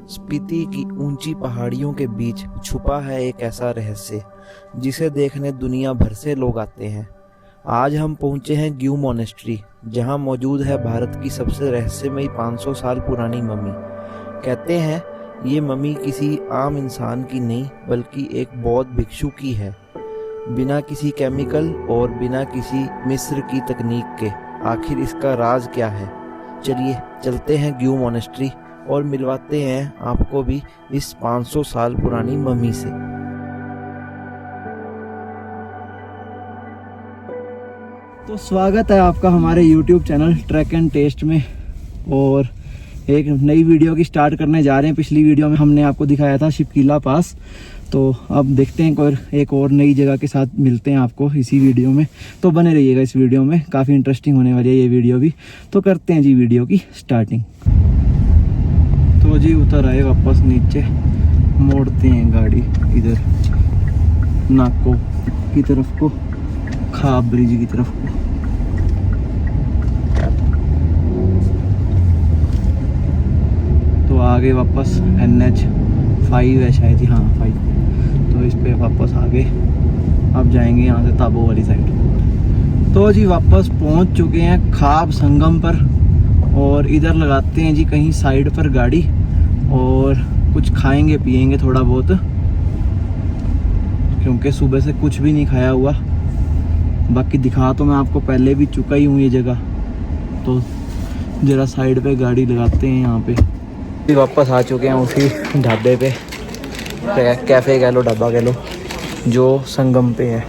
स्पीति की ऊंची पहाड़ियों के बीच छुपा है एक ऐसा रहस्य जिसे देखने दुनिया भर से लोग आते हैं। आज हम पहुंचे हैं ग्यू मोनेस्ट्री, जहां मौजूद है भारत की सबसे रहस्यमयी 500 साल पुरानी मम्मी। कहते हैं ये मम्मी किसी आम इंसान की नहीं बल्कि एक बौद्ध भिक्षु की है, बिना किसी केमिकल और बिना किसी मिस्र की तकनीक के। आखिर इसका राज क्या है? चलिए चलते हैं ग्यू मोनेस्ट्री और मिलवाते हैं आपको भी इस 500 साल पुरानी मम्मी से। तो स्वागत है आपका हमारे YouTube channel track and test में, और एक नई वीडियो की स्टार्ट करने जा रहे हैं। पिछली वीडियो में हमने आपको दिखाया था शिपकीला पास, तो अब देखते हैं एक और नई जगह के साथ मिलते हैं आपको इसी वीडियो में। तो बने रहिएगा इस वीडियो में, काफ़ी इंटरेस्टिंग होने वाली है ये वीडियो भी। तो करते हैं जी वीडियो की स्टार्टिंग। तो जी उतर आए वापस नीचे, मोड़ते हैं गाड़ी इधर नाको की तरफ को, खाब ब्रिज की तरफ को। तो आगे वापस NH5 है शायद, हाँ 5। तो इस पे वापस आगे अब जाएंगे यहाँ से ताबो वाली साइड। तो जी वापस पहुँच चुके हैं खाब संगम पर, और इधर लगाते हैं जी कहीं साइड पर गाड़ी और कुछ खाएंगे पिएंगे थोड़ा बहुत, क्योंकि सुबह से कुछ भी नहीं खाया हुआ। बाकी दिखा तो मैं आपको पहले भी चुका ही हूँ ये जगह। तो ज़रा साइड पे गाड़ी लगाते हैं यहाँ पे। वापस आ चुके हैं उसी ढाबे पे, कैफ़े कह लो ढाबा कह लो, जो संगम पे है।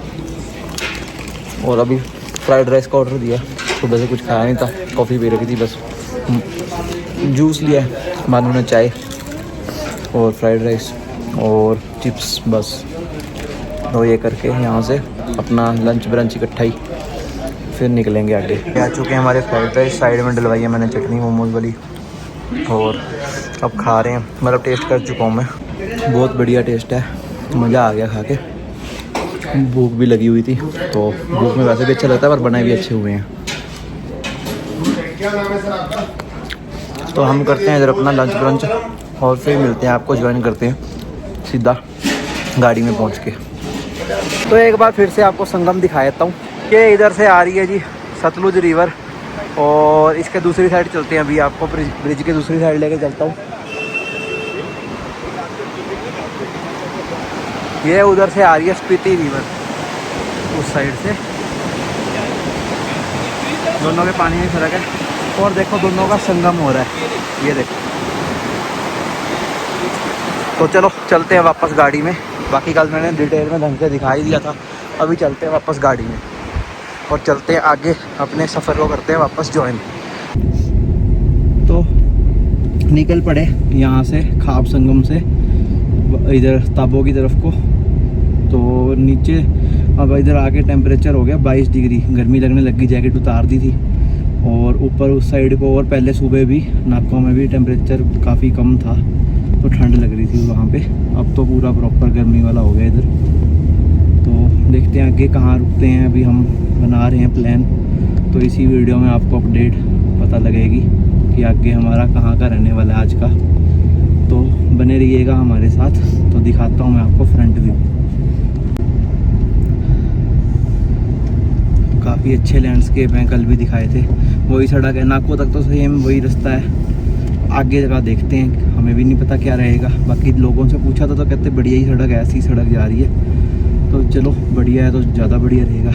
और अभी फ्राइड राइस का ऑर्डर दिया, सुबह से कुछ खाया नहीं था, कॉफ़ी पी रखी थी बस, जूस लिया, बाद में चाय और फ्राइड राइस और चिप्स बस। तो ये करके यहाँ से अपना लंच ब्रंच इकट्ठा ही फिर निकलेंगे आगे। आ चुके हैं हमारे फ्राइड राइस, साइड में डलवाई है मैंने चटनी मोमोज वाली, और अब खा रहे हैं। मतलब टेस्ट कर चुका हूँ मैं, बहुत बढ़िया टेस्ट है, मज़ा आ गया खा के। भूख भी लगी हुई थी, तो भूख में वैसे भी अच्छा लगता है, पर बनाए भी अच्छे हुए हैं। तो हम करते हैं इधर अपना लंच ब्रंच और फिर मिलते हैं आपको, ज्वाइन करते हैं सीधा गाड़ी में पहुँच के। तो एक बार फिर से आपको संगम दिखा देता हूँ कि इधर से आ रही है जी सतलुज रिवर, और इसके दूसरी साइड चलते हैं। अभी आपको ब्रिज के दूसरी साइड लेके चलता हूँ। ये उधर से आ रही है स्पीति रिवर, उस साइड से। दोनों के पानी में फर्क है, और देखो दोनों का संगम हो रहा है, ये देखो। तो चलो चलते हैं वापस गाड़ी में। बाकी कल मैंने डिटेल में ढंग से दिखाई दिया था। अभी चलते हैं वापस गाड़ी में और चलते हैं आगे, अपने सफ़र को करते हैं वापस ज्वाइन। तो निकल पड़े यहाँ से खाब संगम से इधर ताबो की तरफ को। तो नीचे अब इधर आके टेम्परेचर हो गया 22 डिग्री, गर्मी लगने लगी, जैकेट उतार दी थी। और ऊपर उस साइड को, और पहले सुबह भी नाकों में भी टेम्परेचर काफ़ी कम था, तो ठंड लग रही थी वहाँ पे। अब तो पूरा प्रॉपर गर्मी वाला हो गया इधर। तो देखते हैं आगे कहाँ रुकते हैं। अभी हम बना रहे हैं प्लान, तो इसी वीडियो में आपको अपडेट पता लगेगी कि आगे हमारा कहाँ का रहने वाला है आज का। तो बने रहिएगा हमारे साथ। तो दिखाता हूँ मैं आपको फ्रंट व्यू। काफ़ी अच्छे लैंडस्केप हैं, कल भी दिखाए थे। वही सड़क है, नाको तक तो सेम वही रास्ता है। आगे जगह देखते हैं, हमें भी नहीं पता क्या रहेगा। बाकी लोगों से पूछा था तो कहते बढ़िया ही सड़क है, ऐसी सड़क जा रही है। तो चलो बढ़िया है तो ज़्यादा बढ़िया रहेगा।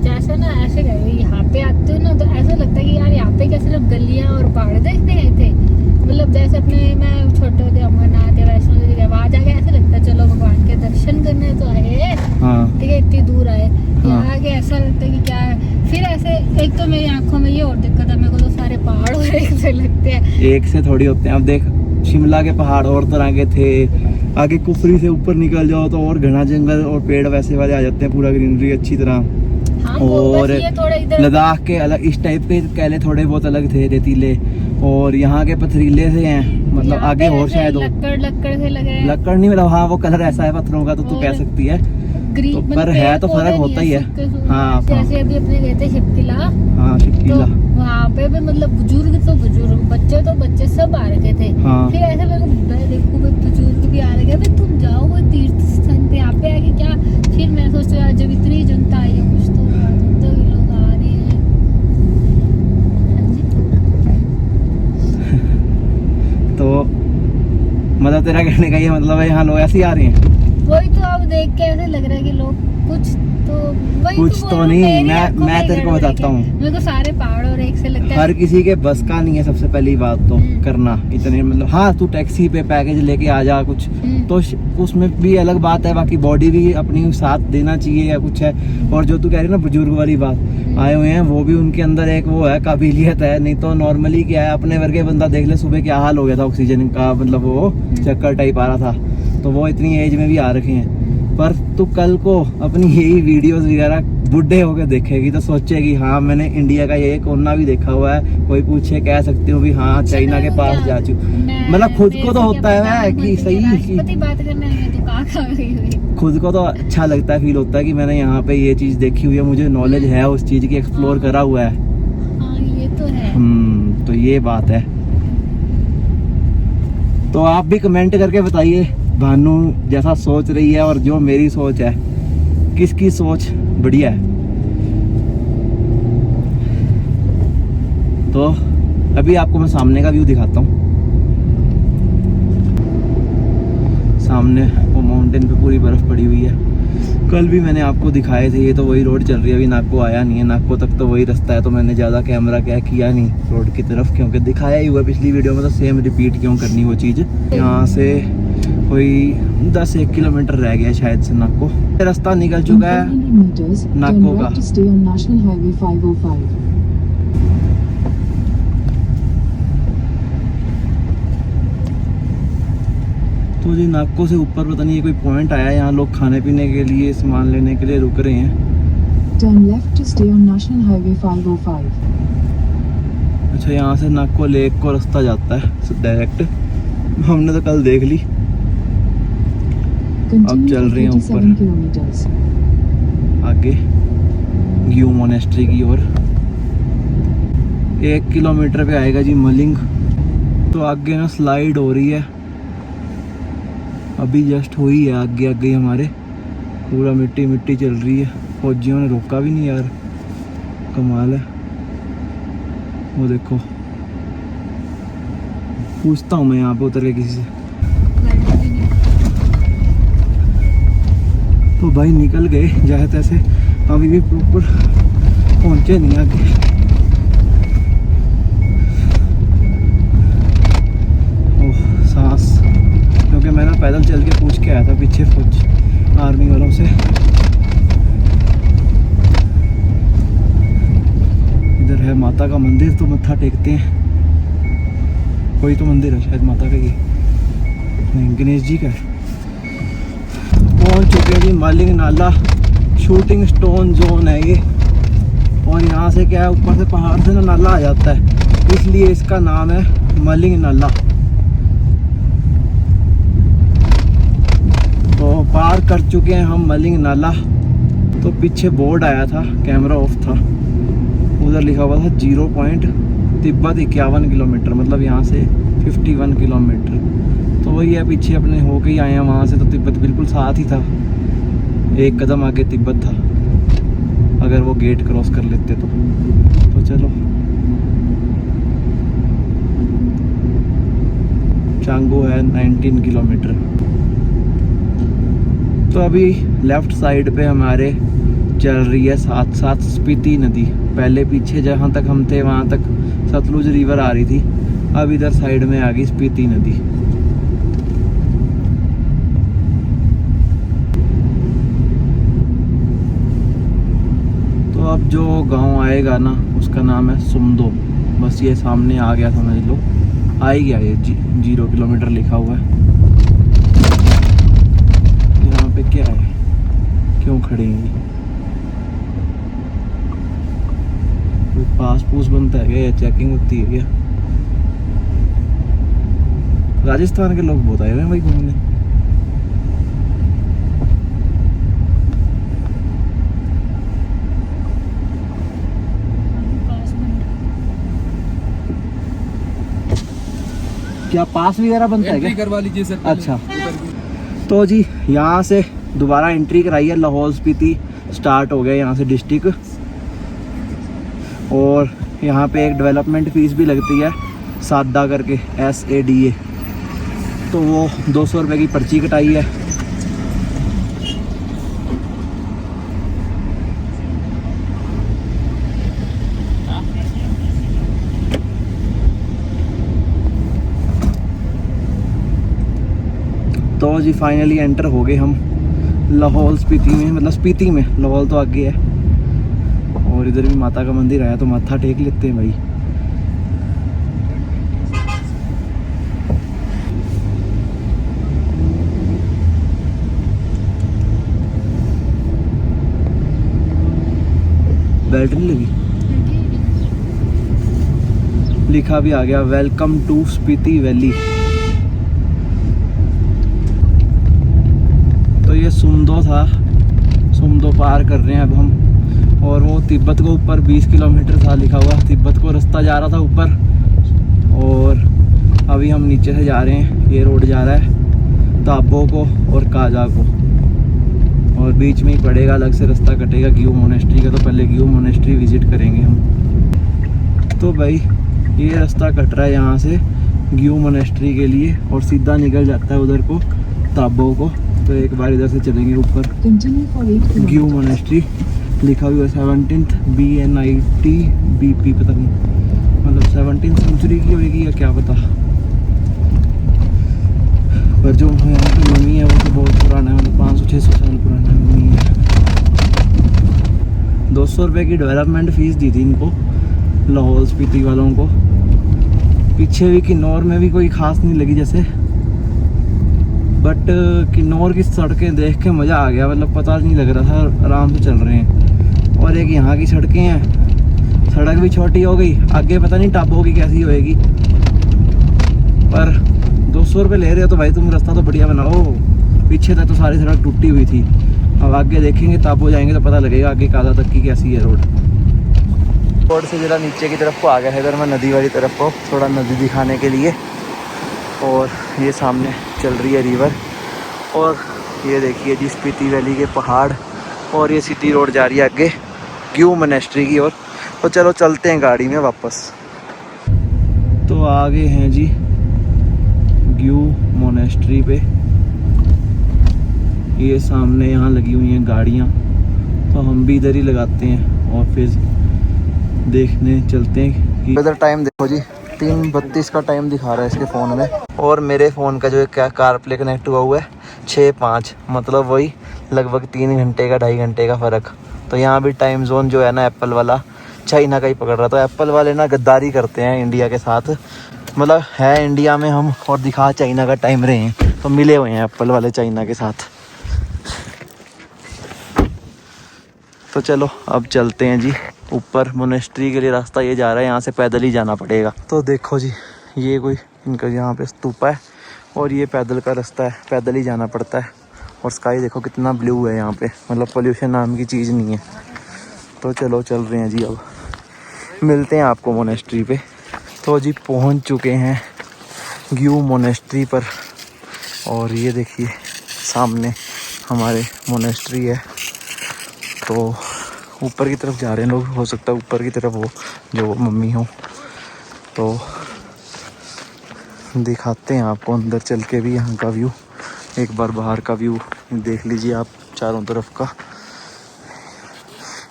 जैसे ना ऐसे यहाँ पे आते हो ना, तो ऐसा लगता है कि यार यहाँ पे कैसे लोग गलियाँ और पहाड़ देखने गए थे। मतलब जैसे अपने मैं छोटे होते अमरनाथ या वैष्णो देवी गए, वहाँ जाके ऐसा लगता है चलो भगवान के दर्शन करने तो आए, हाँ ठीक है, इतनी दूर आए। यहाँ आके ऐसा लगता है कि क्या है। फिर ऐसे एक तो मेरी आंखों में ये और दिक्कत है, मेरे को तो सारे पहाड़ और एक से लगते हैं, एक से थोड़ी होते हैं। अब देख शिमला के पहाड़ और तरह के थे, आगे कुफरी से ऊपर निकल जाओ तो और घना जंगल और पेड़ वैसे वाले आ जाते हैं, पूरा ग्रीनरी अच्छी तरह। हाँ, और लद्दाख के अलग इस टाइप के कहले थोड़े बहुत अलग थे, रेतीले, और यहाँ के पथरीले से हैं। मतलब आगे और शायद लक्कड़ से लगे, लक्कड़ नहीं मतलब, हाँ वो कलर ऐसा है पत्थरों का, तो तू कह सकती है। तो पर है तो फर्क होता ही है। हाँ जैसे अभी अपने गए थे शिपकीला, हाँ शिपकीला, तो वहाँ पे भी मतलब बुजुर्ग तो बुजुर्ग, बच्चे तो बच्चे सब आ रखे थे। तेरा कहने का ये मतलब है यहाँ लोग ऐसे ही आ रहे हैं? वही तो अब देख के ऐसे लग रहा है कि लोग कुछ तो वही कुछ बोल तो रहा हूँ, नहीं, मेरी आंखों में मैं तेरे को गड़बड़ है बताता हूँ। क्या? मेरे को सारे पहाड़ और एक से लगता है हर किसी के बस का नहीं है सबसे पहली बात तो करना इतने, मतलब हाँ तू टैक्सी पे पैकेज लेके आ जा कुछ तो उसमें भी अलग बात है, बाकी बॉडी भी अपनी साथ देना चाहिए या कुछ है। और जो तू कह रही है ना बुजुर्ग वाली बात, आए हुए हैं वो भी उनके अंदर एक वो है काबिलियत है, नहीं तो नॉर्मली क्या है अपने वर्गे बंदा देख ले सुबह क्या हाल हो गया था, ऑक्सीजन का मतलब वो चक्कर टाइप आ रहा था, तो वो इतनी एज में भी आ रखे हैं। पर तू कल को अपनी यही वीडियोस वगैरह बुढ़े होकर देखेगी तो सोचेगी हाँ मैंने इंडिया का ये कोना भी देखा हुआ है, कोई पूछे कह सकती हूँ भी हाँ चाइना के पास जा चुकी, मतलब खुद को तो होता है कि सही राष्ट्रपति बात करने आई है तो कहाँ खा गई हुई। खुद को तो अच्छा लगता है, फील होता है कि मैंने यहाँ पे ये चीज देखी हुई है, मुझे नॉलेज है उस चीज की, एक्सप्लोर करा हुआ है। हाँ ये तो है। तो ये बात है। तो आप भी कमेंट करके बताइए भानु जैसा सोच रही है और जो मेरी सोच है, किसकी सोच बढ़िया है। तो अभी आपको मैं सामने का व्यू दिखाता हूँ। सामने वो माउंटेन पे पूरी बर्फ पड़ी हुई है, कल भी मैंने आपको दिखाए थे। ये तो वही रोड चल रही है, अभी नागपुर आया नहीं है, नागपुर तक तो वही रास्ता है, तो मैंने ज़्यादा कैमरा क्या किया नहीं रोड की तरफ, क्योंकि दिखाया ही हुआ पिछली वीडियो में, तो सेम रिपीट क्यों करनी वो चीज़। यहाँ से कोई 10-1 किलोमीटर रह गया शायद से नागपुर, रास्ता निकल चुका है नागपुर का। तो जी नागपुर से ऊपर पता नहीं कोई पॉइंट आया है, यहाँ लोग खाने पीने के लिए सामान लेने के लिए रुक रहे हैं। Turn left to stay on National Highway 505. अच्छा यहाँ से नागपुर लेक को रास्ता जाता है डायरेक्ट, हमने तो कल देख ली। अब चल रहे हैं ऊपर आगे ग्यू मोनेस्ट्री की ओर। 1 किलोमीटर पे आएगा जी मलिंग। तो आगे ना स्लाइड हो रही है, अभी जस्ट हुई है, आगे आगे हमारे पूरा मिट्टी मिट्टी चल रही है। फौजियों ने रोका भी नहीं यार, कमाल है। वो देखो, पूछता हूँ मैं यहाँ पे उतर के किसी से। तो भाई निकल गए जैसे तैसे, अभी भी प्रॉपर पहुँचे नहीं आगे। ओह सांस, क्योंकि मैं ना पैदल चल के पूछ के आया था पीछे फौज आर्मी वालों से। इधर है माता का मंदिर, तो मत्था टेकते हैं। कोई तो मंदिर है शायद माता का, ये नहीं गणेश जी का है। पहुंच चुके हैं जी मलिंग नाला, शूटिंग स्टोन जोन है ये। और यहाँ से क्या है, ऊपर से पहाड़ से ना नाला आ जाता है, इसलिए इसका नाम है मलिंग नाला। तो पार कर चुके हैं हम मलिंग नाला। तो पीछे बोर्ड आया था, कैमरा ऑफ था, उधर लिखा हुआ था 0 पॉइंट तिब्बत 51 किलोमीटर, मतलब यहाँ से 51 किलोमीटर। तो वही है, पीछे अपने होके ही आए हैं वहाँ से, तो तिब्बत बिल्कुल साथ ही था, 1 कदम आगे तिब्बत था अगर वो गेट क्रॉस कर लेते तो चलो। चांगो है 19 किलोमीटर। तो अभी लेफ्ट साइड पे हमारे चल रही है साथ साथ स्पीति नदी। पहले पीछे जहाँ तक हम थे वहाँ तक सतलुज रिवर आ रही थी, अब इधर साइड में आ गई स्पीति नदी। तो अब जो गांव आएगा ना उसका नाम है सुमदो। बस ये सामने आ गया समझ लो, आ ही गया, ये 0 किलोमीटर लिखा हुआ है। यहाँ पे क्या है, क्यों खड़े हैं, कोई पास पूस बनता है क्या या चेकिंग होती है क्या? राजस्थान के लोग बहुत आए हुए हैं भाई घूमने। क्या पास वगैरह बनता है क्या? करवा लीजिए सर। अच्छा, तो जी यहाँ से दोबारा एंट्री कराई है, लाहौल स्पीति स्टार्ट हो गया यहाँ से डिस्ट्रिक्ट। और यहाँ पे एक डेवलपमेंट फीस भी लगती है, सादा करके SADA। तो वो 200 रुपये की पर्ची कटाई है। तो जी फाइनली एंटर हो गए हम लाहौल स्पीति में, मतलब स्पीति में, लाहौल तो आगे है। और इधर भी माता का मंदिर आया तो माथा टेक लेते हैं भाई। बेल्ट नहीं लगी, लिखा भी आ गया वेलकम टू स्पीति वैली। तो ये सुमदो था, सुमदो पार कर रहे हैं अब हम। और वो तिब्बत को ऊपर 20 किलोमीटर था लिखा हुआ, तिब्बत को रास्ता जा रहा था ऊपर। और अभी हम नीचे से जा रहे हैं, ये रोड जा रहा है ताबो को और काजा को, और बीच में ही पड़ेगा, अलग से रास्ता कटेगा ग्यू मोनेस्ट्री का। तो पहले ग्यू मोनेस्ट्री विजिट करेंगे हम। तो भाई ये रास्ता कट रहा है यहाँ से ग्यू मोनेस्ट्री के लिए, और सीधा निकल जाता है उधर को ताबो को। तो एक बार इधर से चलेंगे ऊपर। ग्यू मोनेस्ट्री लिखा हुआ 17th BNIT BP, पता नहीं, मतलब 17th सेंचुरी की होगी या क्या पता। पर जो यहाँ की मम्मी है वो तो बहुत पुराना है, मतलब 500-600 साल पुराना मम्मी है। 200 रुपये की डेवलपमेंट फीस दी थी इनको, लाहौल स्पीति वालों को। पीछे भी किन्नौर में भी कोई खास नहीं लगी जैसे, बट किन्नौर की सड़कें देख के मज़ा आ गया, मतलब पता नहीं लग रहा था, आराम से चल रहे हैं। और एक यहाँ की सड़कें हैं, सड़क भी छोटी हो गई, आगे पता नहीं टाबो की कैसी होएगी। पर 200 रुपये ले रहे हो तो भाई तुम रास्ता तो बढ़िया बनाओ। पीछे तक तो सारी सड़क टूटी हुई थी, अब आगे देखेंगे ताबो जाएंगे तो पता लगेगा आगे कादा तक की कैसी है रोड। रोड से ज़रा नीचे की तरफ को आ गया है, इधर मैं नदी वाली तरफ को, थोड़ा नदी दिखाने के लिए। और ये सामने चल रही है रिवर, और ये देखिए जी स्पीति वैली के पहाड़, और ये सीधी रोड जा रही है आगे ग्यू मोनेस्ट्री की ओर। तो चलो चलते हैं गाड़ी में वापस। तो आ गए हैं जी ग्यू मोनेस्ट्री पे। ये सामने यहाँ लगी हुई हैं गाड़ियाँ, तो हम भी इधर ही लगाते हैं और फिर देखने चलते हैं कि इधर टाइम देखो जी 3:32 का टाइम दिखा रहा है इसके फ़ोन में, और मेरे फ़ोन का जो है क्या कार प्ले कनेक्ट हुआ है 6:05, मतलब वही लगभग 3 घंटे का 2.5 घंटे का फ़र्क। तो यहाँ भी टाइम जोन जो है ना एप्पल वाला चाइना का ही पकड़ रहा। तो एप्पल वाले ना गद्दारी करते हैं इंडिया के साथ, मतलब है इंडिया में हम और दिखा चाइना का टाइम रहे हैं, तो मिले हुए हैं एप्पल वाले चाइना के साथ। तो चलो अब चलते हैं जी ऊपर मोनेस्ट्री के लिए। रास्ता ये जा रहा है, यहाँ से पैदल ही जाना पड़ेगा। तो देखो जी ये कोई इनका यहाँ पे स्तूपा है, और ये पैदल का रास्ता है, पैदल ही जाना पड़ता है। और स्काई देखो कितना ब्लू है यहाँ पे, मतलब पोल्यूशन नाम की चीज़ नहीं है। तो चलो चल रहे हैं जी, अब मिलते हैं आपको मोनेस्ट्री पे। तो जी पहुँच चुके हैं ग्यू मोनेस्ट्री पर, और ये देखिए सामने हमारे मोनेस्ट्री है। तो ऊपर की तरफ जा रहे हैं लोग, हो सकता है ऊपर की तरफ हो जो मम्मी हो। तो दिखाते हैं आपको अंदर चल के भी यहाँ का व्यू, एक बार बाहर का व्यू देख लीजिए आप चारों तरफ का।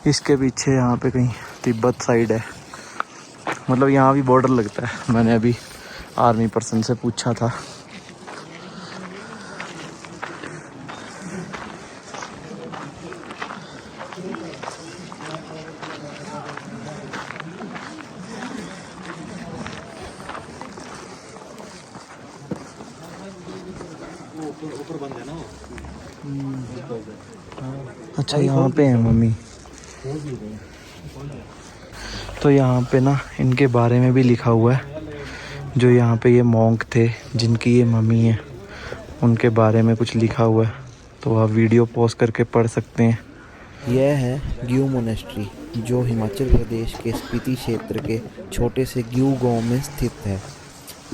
इसके पीछे यहाँ पे कहीं तिब्बत साइड है, मतलब यहाँ भी बॉर्डर लगता है। मैंने अभी आर्मी पर्सन से पूछा था। अच्छा यहाँ पे है मम्मी। तो यहाँ पे ना इनके बारे में भी लिखा हुआ है, जो यहाँ पे ये मॉन्क थे जिनकी ये मम्मी है, उनके बारे में कुछ लिखा हुआ है। तो आप वीडियो पॉज करके पढ़ सकते हैं। यह है ग्यू मोनेस्ट्री, जो हिमाचल प्रदेश के स्पीति क्षेत्र के छोटे से ग्यू गांव में स्थित है।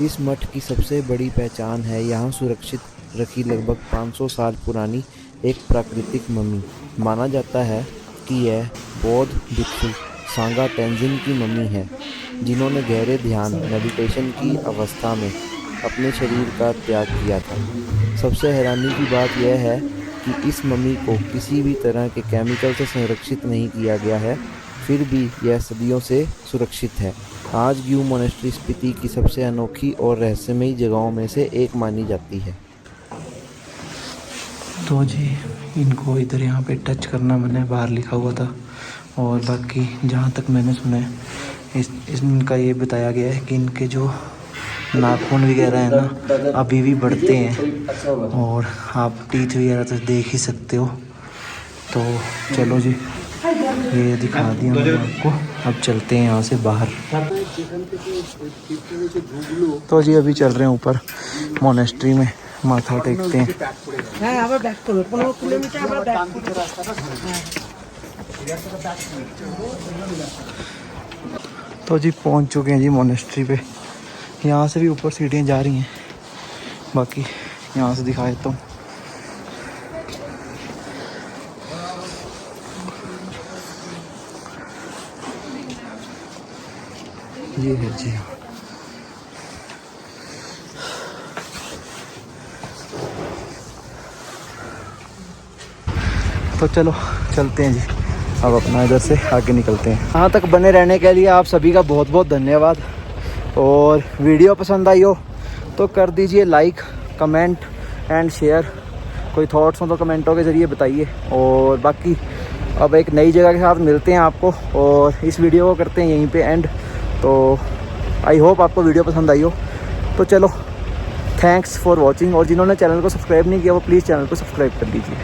इस मठ की सबसे बड़ी पहचान है यहाँ सुरक्षित रखी लगभग 500 साल पुरानी एक प्राकृतिक मम्मी। माना जाता है कि यह बौद्ध भिक्षु सांगा तेंजिन की मम्मी है, जिन्होंने गहरे ध्यान मेडिटेशन की अवस्था में अपने शरीर का त्याग किया था। सबसे हैरानी की बात यह है कि इस मम्मी को किसी भी तरह के केमिकल से संरक्षित नहीं किया गया है, फिर भी यह सदियों से सुरक्षित है। आज ग्यू मोनेस्ट्री स्पीति की सबसे अनोखी और रहस्यमयी जगहों में से एक मानी जाती है। तो जी इनको इधर यहाँ पे टच करना मैंने बाहर लिखा हुआ था, और बाकी जहाँ तक मैंने सुना है इनका ये बताया गया है कि इनके जो नाखून वगैरह है ना अभी भी बढ़ते हैं, और आप टीथ वगैरह तो देख ही सकते हो। तो चलो जी ये दिखा दिया मैंने आपको, अब चलते हैं यहाँ से बाहर। तो जी अभी चल रहे हैं ऊपर मोनेस्ट्री में, माथा टेकते हैं। तो जी पहुँच चुके हैं जी मोनेस्ट्री पे। यहाँ से भी ऊपर सीढ़ियाँ जा रही हैं, बाकी यहाँ से दिखा देता हूँ। ये है जी तो चलो चलते हैं जी, अब अपना इधर से आगे निकलते हैं। यहाँ तक बने रहने के लिए आप सभी का बहुत बहुत धन्यवाद, और वीडियो पसंद आई हो तो कर दीजिए लाइक, कमेंट एंड शेयर। कोई थॉट्स हो तो कमेंटों के ज़रिए बताइए, और बाकी अब एक नई जगह के साथ मिलते हैं आपको, और इस वीडियो को करते हैं यहीं पे एंड। तो आई होप आपको वीडियो पसंद आई हो। तो चलो थैंक्स फॉर वॉचिंग, और जिन्होंने चैनल को सब्सक्राइब नहीं किया वो प्लीज़ चैनल को सब्सक्राइब कर दीजिए।